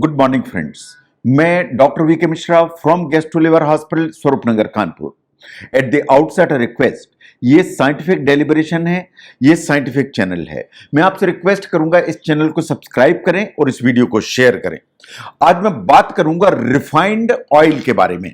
Good morning friends. मैं doctor V K Mishra from gastro liver hospital Swaroop Nagar Kanpur. At the outset request, ये scientific deliberation है, ये scientific channel है। मैं आपसे रिक्वेस्ट करूंगा इस चैनल को सब्सक्राइब करें और इस वीडियो को शेयर करें। आज मैं बात करूंगा रिफाइंड ऑयल के बारे में।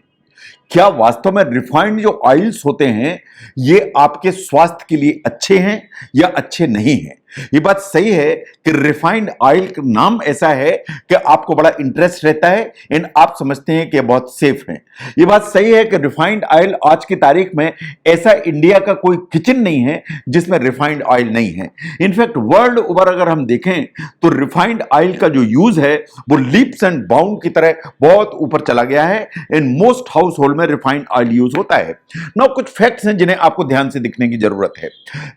क्या वास्तव में रिफाइंड जो ऑयल्स होते हैं ये आपके स्वास्थ्य के लिए अच्छे हैं या अच्छे नहीं हैं? ये बात सही है कि रिफाइंड ऑयल का नाम ऐसा है कि आपको बड़ा इंटरेस्ट रहता है एंड आप समझते हैं कि ये बहुत सेफ है। ये बात सही है कि रिफाइंड ऑयल आज की तारीख में ऐसा इंडिया का कोई किचन नहीं है जिसमें रिफाइंड ऑयल नहीं है। इनफैक्ट वर्ल्ड ओवर अगर हम देखें तो रिफाइंड ऑयल का जो यूज है वो लीप्स एंड बाउंड की तरह बहुत ऊपर चला गया है। इन मोस्ट हाउस होल्ड में रिफाइंड ऑयल यूज होता है। नाउ कुछ फैक्ट्स हैं जिन्हें आपको ध्यान से दिखने की जरूरत है।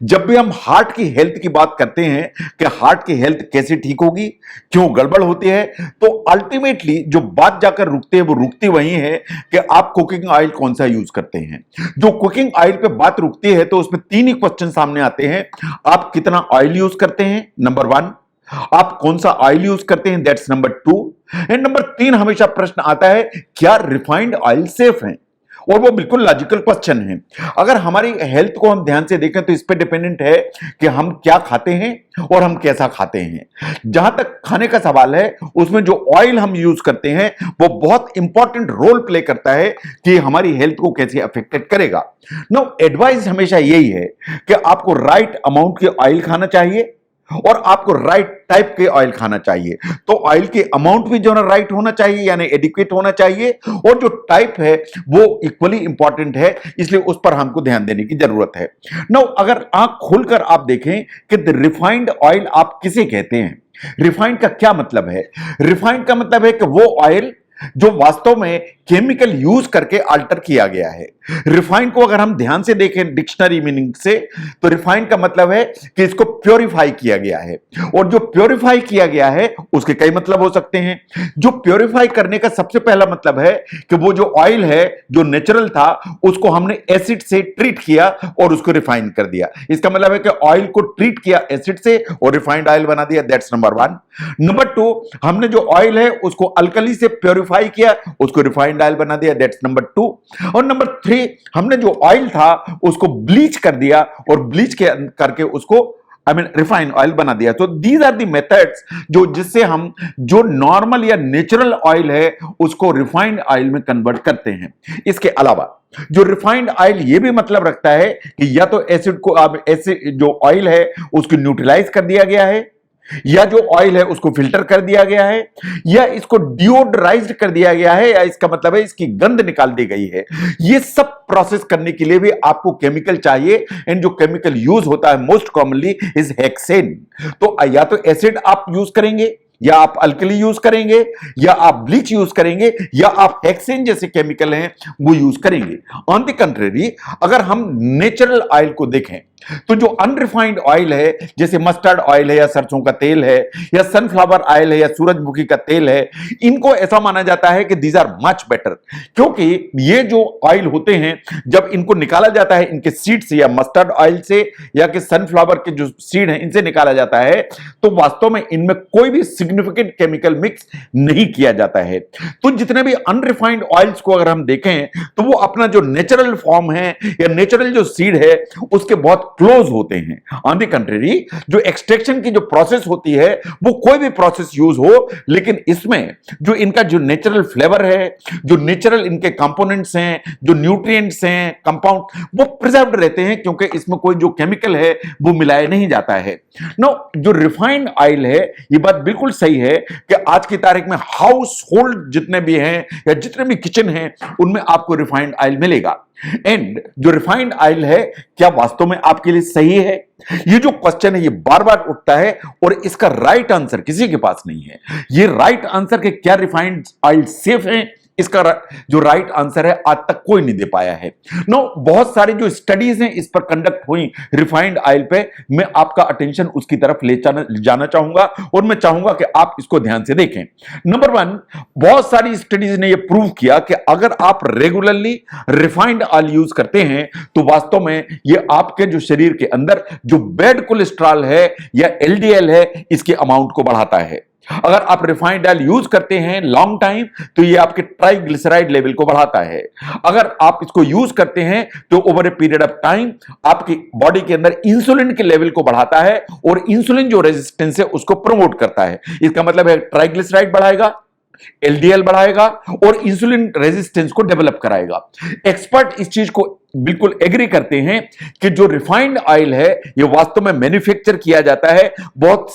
जब भी हम हार्ट की हेल्थ की बात करते हैं कि हार्ट की हेल्थ कैसे ठीक होगी, क्यों गड़बड़ होती है, तो अल्टीमेटली जो बात जाकर रुकती है वो रुकती वही है कि आप कुकिंग ऑयल कौन सा यूज करते हैं। जो कुकिंग ऑयल पे बात रुकती है तो उसमें तीन ही क्वेश्चन सामने आते हैं। आप कितना ऑयल यूज करते हैं, नंबर 1। आप कौन सा ऑयल यूज करते हैं, दैट्स नंबर 2। एंड नंबर 3 हमेशा प्रश्न आता है, क्या रिफाइंड ऑयल सेफ है? और वो बिल्कुल लॉजिकल क्वेश्चन है। अगर हमारी हेल्थ को हम ध्यान से देखें तो इस पे डिपेंडेंट है कि हम क्या खाते हैं और हम कैसा खाते हैं। जहां तक खाने का सवाल है उसमें जो ऑयल हम यूज करते हैं वो बहुत इंपॉर्टेंट रोल प्ले करता है कि हमारी हेल्थ को कैसे अफेक्टेड करेगा। नो एडवाइस हमेशा यही है कि आपको राइट अमाउंट के ऑयल खाना चाहिए और आपको राइट टाइप के ऑयल खाना चाहिए। तो ऑयल के अमाउंट भी जो ना राइट होना चाहिए यानी एडिक्वेट होना चाहिए, और जो टाइप है वो इक्वली इंपॉर्टेंट है, इसलिए उस पर हमको ध्यान देने की जरूरत है। नाउ अगर आंख खोलकर आप देखें कि रिफाइंड ऑयल आप किसे कहते हैं, रिफाइंड का क्या मतलब है? रिफाइंड का मतलब है कि वो ऑयल जो वास्तव में केमिकल यूज करके अल्टर किया गया है। रिफाइंड को अगर हम ध्यान से देखें डिक्शनरी मीनिंग से तो रिफाइंड का मतलब है कि इसको प्योरीफाई किया गया है, और जो प्योरीफाई किया गया है उसके कई मतलब हो सकते हैं। जो प्योरीफाई करने का सबसे पहला मतलब है कि वो जो ऑयल है जो नेचुरल था उसको हमने एसिड से ट्रीट किया और उसको रिफाइन कर दिया। इसका मतलब है कि ऑयल को ट्रीट किया एसिड से और रिफाइंड ऑयल बना दिया, दैट्स नंबर 1। नंबर 2, हमने जो ऑयल है उसको अल्कली से प्योरीफाई किया, उसको रिफाइंड ऑयल बना दिया, दैट्स नंबर 2। और नंबर 3, हमने जो ऑयल था उसको ब्लीच कर दिया और ब्लीच करके उसको रिफाइंड ऑयल बना दिया। तो दीज आर दी मेथड्स जो जिससे हम जो नॉर्मल या नेचुरल ऑयल है उसको रिफाइंड ऑयल में कन्वर्ट करते हैं। इसके अलावा जो रिफाइंड ऑयल ये भी मतलब रखता है कि या तो एसिड को एसिड जो ऑयल है उसको न्यूट्रलाइज कर दिया गया है, या जो ऑयल है उसको फिल्टर कर दिया गया है, या इसको डिओडराइज्ड कर दिया गया है, या इसका मतलब है इसकी गंध निकाल दी गई है। ये सब प्रोसेस करने के लिए भी आपको केमिकल चाहिए, एंड जो केमिकल यूज होता है मोस्ट कॉमनली इज हेक्सेन। तो या तो एसिड आप यूज करेंगे, या आप अल्कली यूज करेंगे, या आप ब्लीच यूज करेंगे, या आप हेक्सेन जैसे केमिकल हैं वो यूज करेंगे। ऑन द कंट्रेरी अगर हम नेचुरल ऑयल को देखें तो जो अनरिफाइंड ऑयल है जैसे मस्टर्ड ऑयल है या सरसों का तेल है या सनफ्लावर ऑयल है या सूरजमुखी का तेल है, इनको ऐसा माना जाता है कि दीज आर मच बेटर, क्योंकि ये जो ऑयल होते हैं जब इनको निकाला जाता है इनके सीड से या मस्टर्ड ऑयल से या कि सनफ्लावर के जो सीड हैं इनसे निकाला जाता है तो वास्तव में इनमें कोई भी सिग्निफिकेंट केमिकल मिक्स नहीं किया जाता है। तो जितने भी अनरिफाइंड ऑयल्स को अगर हम देखें तो वो अपना जो नेचुरल फॉर्म है या नेचुरल जो सीड है उसके बहुत क्लोज होते हैं। ऑन द कंट्री जो एक्सट्रैक्शन की जो प्रोसेस होती है वो कोई भी प्रोसेस यूज हो, लेकिन इसमें जो इनका जो नेचुरल फ्लेवर है, जो नेचुरल इनके कंपोनेंट्स हैं, जो न्यूट्रिएंट्स हैं, कंपाउंड, वो प्रिजर्व्ड रहते हैं क्योंकि इसमें कोई जो केमिकल है वो मिलाया नहीं जाता है। नो जो रिफाइंड ऑयल है ये बात बिल्कुल सही है कि आज की तारीख में हाउस होल्ड जितने भी हैं या जितने भी किचन हैं उनमें आपको रिफाइंड ऑयल मिलेगा। एंड जो रिफाइंड ऑयल है क्या वास्तव में आपके लिए सही है? ये जो क्वेश्चन है ये बार बार उठता है और इसका राइट आंसर किसी के पास नहीं है। ये राइट आंसर के क्या रिफाइंड ऑयल सेफ है, इसका जो राइट आंसर है आज तक कोई नहीं दे पाया है। नो बहुत सारी जो स्टडीज हैं इस पर कंडक्ट हुई रिफाइंड ऑयल पे, मैं आपका अटेंशन उसकी तरफ ले जाना चाहूंगा और मैं चाहूंगा कि आप इसको ध्यान से देखें। नंबर 1, बहुत सारी स्टडीज ने यह प्रूव किया कि अगर आप रेगुलरली रिफाइंड ऑयल यूज करते हैं तो वास्तव में यह आपके जो शरीर के अंदर जो बैड कोलेस्ट्रॉल है या एलडीएल है इसके अमाउंट को बढ़ाता है। अगर आप रिफाइंड ऑयल यूज करते हैं लॉन्ग टाइम तो ये आपके ट्राइग्लिसराइड लेवल को बढ़ाता है। अगर आप इसको यूज करते हैं तो over a period of time आपकी बॉडी के अंदर इंसुलिन के लेवल को बढ़ाता है और इंसुलिन जो रेजिस्टेंस है उसको प्रमोट करता है। इसका मतलब है ट्राइग्लिसराइड बढ़ाएगा, एलडीएल बढ़ाएगा और इंसुलिन रेजिस्टेंस को डेवलप कराएगा। एक्सपर्ट इस चीज को बिल्कुल एग्री करते हैं कि जो रिफाइंड ऑयल है ये वास्तव में मैन्युफैक्चर किया जाता है बहुत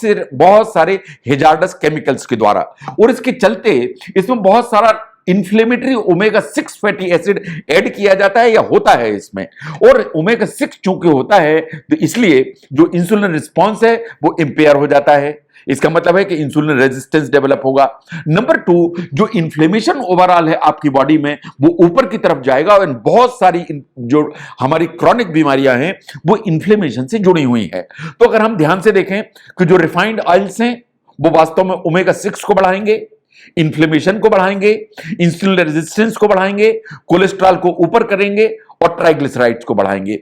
सारे हेजार्डस केमिकल्स के द्वारा, और इसके चलते इसमें बहुत सारा inflammatory omega 6 fatty acid add किया जाता है या होता है इसमें, और ओमेगा 6 चूंकि होता है तो इसलिए जो इंसुलिन रिस्पॉन्स है वो इंपेयर हो जाता है। इसका मतलब है कि इंसुलिन रेजिस्टेंस डेवलप होगा। नंबर 2, जो इन्फ्लेमेशन ओवरऑल है आपकी बॉडी में वो ऊपर की तरफ जाएगा और बहुत सारी जो हमारी क्रॉनिक बीमारियां हैं वो इन्फ्लेमेशन से जुड़ी हुई है। तो अगर हम ध्यान से देखें कि जो रिफाइंड ऑयल्स हैं वो वास्तव में ओमेगा 6 को बढ़ाएंगे, इन्फ्लेमेशन को बढ़ाएंगे, इंसुलिन रेजिस्टेंस को बढ़ाएंगे, कोलेस्ट्रॉल को ऊपर करेंगे और ट्राइग्लिसराइड्स को बढ़ाएंगे।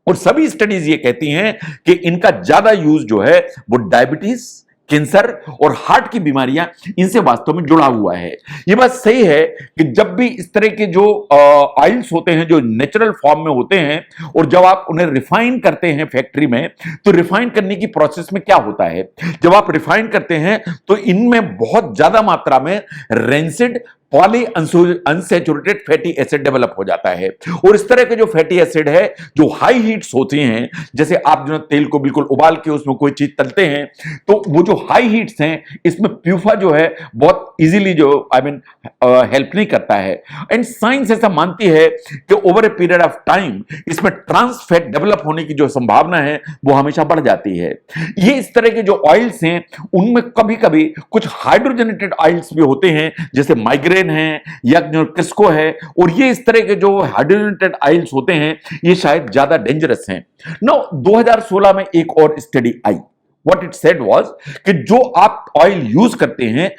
और सभी स्टडीज ये कहती हैं कि इनका ज्यादा यूज जो है वो डायबिटीज, कैंसर और हार्ट की बीमारियां इनसे वास्तव में जुड़ा हुआ है। यह बात सही है कि जब भी इस तरह के जो ऑयल्स होते हैं जो नेचुरल फॉर्म में होते हैं और जब आप उन्हें रिफाइन करते हैं फैक्ट्री में, तो रिफाइन करने की प्रोसेस में क्या होता है, जब आप रिफाइन करते हैं तो इनमें बहुत ज्यादा मात्रा में rancid poly unsaturated fatty acid develop हो जाता है। और इस तरह के जो फैटी एसिड है जो हाई हीट्स होती हैं, जैसे आप जो तेल को बिल्कुल उबाल के उसमें कोई चीज तलते हैं तो वो जो हाई हीट्स हैं इसमें प्यूफा जो है बहुत इजीली जो हेल्प नहीं करता है। एंड साइंस ऐसा मानती है कि over a period of time इसमें ट्रांस फैट डेवलप होने की जो संभावना है वो हमेशा बढ़ जाती है। ये इस तरह के जो ऑयल्स हैं उनमें कभी कभी कुछ हाइड्रोजनेटेड ऑयल्स भी होते हैं, जैसे माइग्रेन है या किस्को है, और ये इस तरह के जो हाइड्रोजनेटेड ऑयल्स होते हैं ये शायद ज्यादा डेंजरस हैं। नो 2016 में एक और study I. What it said was कि जो आप ऑयल यूज करते हैं,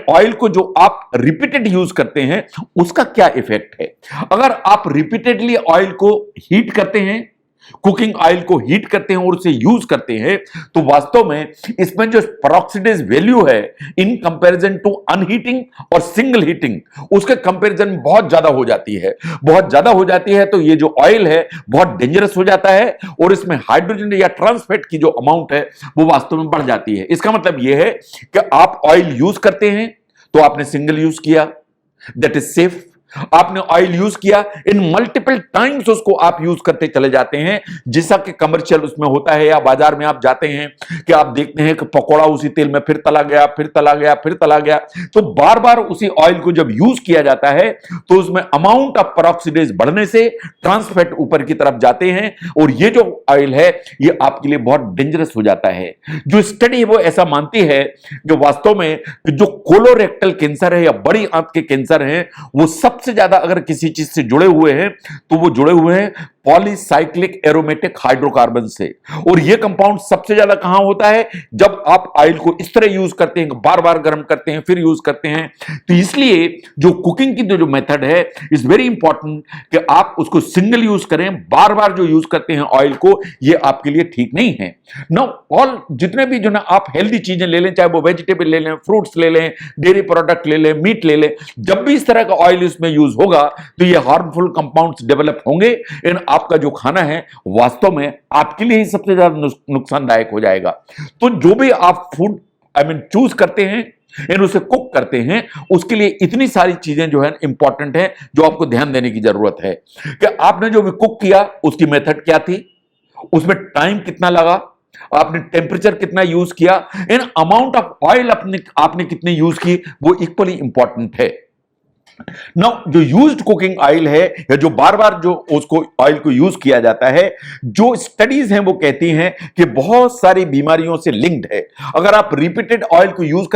ऑयल को जो आप रिपीटेड यूज करते हैं उसका क्या इफेक्ट है। अगर आप रिपीटेडली ऑयल को हीट करते हैं, कुकिंग ऑयल को हीट करते हैं और उसे यूज करते हैं, तो वास्तव में इसमें जो पेरोक्सिडेज वैल्यू है इन कंपैरिजन टू अनहीटिंग और सिंगल हीटिंग, उसके कंपैरिजन में बहुत ज्यादा हो जाती है। बहुत ज्यादा हो जाती है तो ये जो ऑयल है बहुत डेंजरस हो जाता है और इसमें हाइड्रोजन या ट्रांसफैट की जो अमाउंट है वो वास्तव में बढ़ जाती है। इसका मतलब यह है कि आप ऑयल यूज करते हैं तो आपने सिंगल यूज किया, दैट इज सेफ। आपने ऑयल यूज किया, इन मल्टीपल टाइम्स उसको आप यूज करते चले जाते हैं, जैसा कि कमर्शियल उसमें होता है, या बाजार में आप जाते हैं कि आप देखते हैं कि पकौड़ा उसी तेल में फिर तला गया, फिर तला गया, फिर तला गया। तो बार बार उसी ऑयल को जब यूज किया जाता है तो उसमें अमाउंट ऑफ पेरोक्सिडेज बढ़ने से ट्रांसफैट ऊपर की तरफ जाते हैं और ये जो ऑयल है ये आपके लिए बहुत डेंजरस हो जाता है। जो स्टडी है वो ऐसा मानती है कि वास्तव में जो कोलोरेक्टल कैंसर है या बड़ी आंत के कैंसर हैं वो सबसे ज्यादा अगर किसी चीज से जुड़े हुए हैं तो वो जुड़े हुए हैं पॉलीसाइक्लिक एरोमेटिक हाइड्रोकार्बन से। और ये कंपाउंड सबसे ज्यादा कहां होता है, जब आप ऑयल को इस तरह यूज करते हैं, बार बार गर्म करते हैं फिर यूज करते हैं। तो इसलिए जो कुकिंग की जो मेथड है इज वेरी इंपॉर्टेंट कि आप उसको सिंगल यूज करें। बार बार जो यूज करते हैं ऑयल को, ये आपके लिए ठीक नहीं है। नाउ ऑल जितने भी जो ना आप हेल्दी चीजें ले लें, चाहे वो वेजिटेबल ले लें, फ्रूट्स ले लें, डेयरी प्रोडक्ट ले लें, मीट ले लें, जब भी इस तरह का ऑयल इसमें यूज होगा तो ये हार्मफुल कंपाउंड्स डेवलप होंगे। इन आपका जो खाना है वास्तव में आपके लिए ही सबसे ज्यादा नुकसानदायक हो जाएगा। तो जो भी आप फूड चूज करते हैं, इन उसे कुक करते हैं, उसके लिए इतनी सारी चीजें जो है इंपॉर्टेंट है जो आपको ध्यान देने की जरूरत है कि आपने जो भी कुक किया उसकी मेथड क्या थी, उसमें टाइम कितना लगा, आपने टेम्परेचर कितना यूज किया, इन अमाउंट ऑफ ऑयल आपने कितने यूज की, वो इक्वली इंपॉर्टेंट है। नाउ जो यूज्ड कुकिंग ऑयल है या जो बार बार जो उसको ऑयल को यूज किया जाता है, जो स्टडीज हैं वो कहती हैं कि बहुत सारी बीमारियों से लिंक्ड है। अगर आप रिपीटेड ऑयल को यूज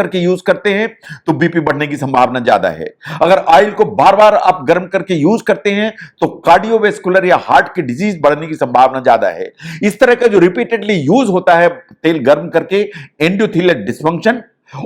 करते हैं तो बीपी बढ़ने की संभावना ज्यादा है। अगर ऑयल को बार बार आप गर्म करके यूज करते हैं तो कार्डियोवैस्कुलर या हार्ट की डिजीज बढ़ने की संभावना ज्यादा है। इस तरह का जो रिपीटेडली यूज होता है तेल गर्म करके, एंडोथेलियल डिसफंक्शन,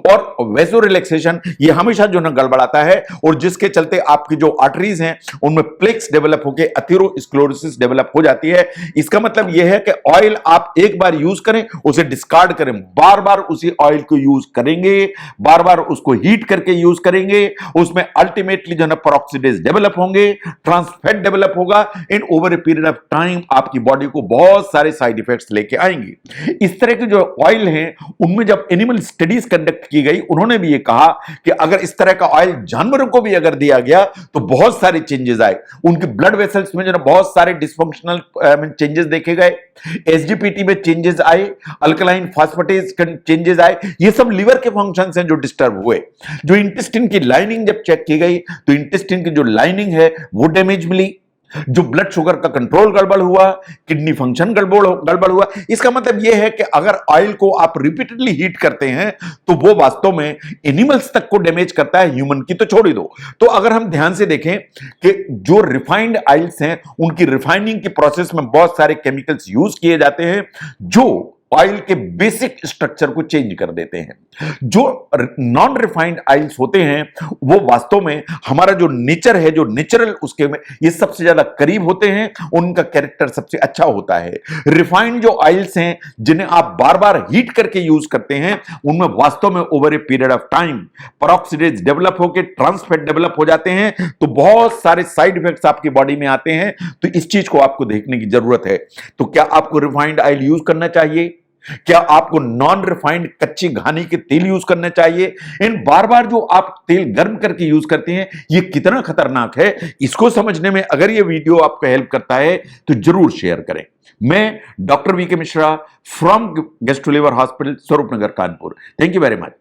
और वेसो रिलैक्सेशन ये हमेशा जो ना गड़बड़ाता है और जिसके चलते आपकी जो आर्टरीज हैं उनमें प्लेक्स डेवलप होकर एथेरोस्क्लेरोसिस डेवलप हो जाती है। इसका मतलब यह है कि ऑयल आप एक बार यूज करें उसे डिस्कार्ड करें, बार बार उसी ऑयल को यूज करेंगे, बार बार उसको हीट करके यूज करेंगे, उसमें अल्टीमेटली जो ना पेरोक्सिडेज डेवलप होंगे, ट्रांसफैट डेवलप होगा। इन over a period of time आपकी बॉडी को बहुत सारे साइड इफेक्ट्स लेके आएंगे। इस तरह के जो ऑयल हैं उनमें जब एनिमल स्टडीज कंडक्ट की गई उन्होंने भी ये कहा कि अगर इस तरह का ऑयल जानवरों को भी अगर दिया गया तो बहुत सारे चेंजेस आए, उनके ब्लड वेसल्स में जो ना बहुत सारे डिसफंक्शनल चेंजेस देखे गए, एसजीपीटी में चेंजेस आए, अल्कलाइन फास्फेटेज चेंजेस आए। ये सब लिवर के फंक्शंस हैं जो डिस्टर्ब हुए। जो इंटेस्टिन की लाइनिंग जब चेक की गई तो इंटेस्टिन की जो लाइनिंग है वो डैमेज मिली, जो ब्लड शुगर का कंट्रोल गड़बड़ हुआ, किडनी फंक्शन गड़बड़ हुआ। इसका मतलब यह है कि अगर ऑयल को आप रिपीटेडली हीट करते हैं तो वो वास्तव में एनिमल्स तक को डैमेज करता है, ह्यूमन की तो छोड़ ही दो। तो अगर हम ध्यान से देखें कि जो रिफाइंड ऑयल्स हैं उनकी रिफाइनिंग की प्रोसेस में बहुत सारे केमिकल्स यूज किए जाते हैं जो ऑयल के बेसिक स्ट्रक्चर को चेंज कर देते हैं। जो नॉन रिफाइंड ऑयल्स होते हैं वो वास्तव में हमारा जो नेचर है, जो नेचुरल उसके में ये सबसे ज्यादा करीब होते हैं, उनका कैरेक्टर सबसे अच्छा होता है। रिफाइंड जो ऑयल्स हैं जिन्हें आप बार बार हीट करके यूज करते हैं उनमें वास्तव में over a period of time peroxidase develop होकर ट्रांसफैट डेवलप हो जाते हैं, तो बहुत सारे साइड इफेक्ट्स आपकी बॉडी में आते हैं। तो इस चीज को आपको देखने की जरूरत है। तो क्या आपको रिफाइंड ऑयल यूज करना चाहिए? क्या आपको नॉन रिफाइंड कच्ची घानी के तेल यूज करना चाहिए? इन बार बार जो आप तेल गर्म करके यूज करते हैं ये कितना खतरनाक है, इसको समझने में अगर ये वीडियो आपको हेल्प करता है तो जरूर शेयर करें। मैं doctor V K Mishra from gastro liver hospital, Swaroop Nagar, Kanpur. Thank you very much.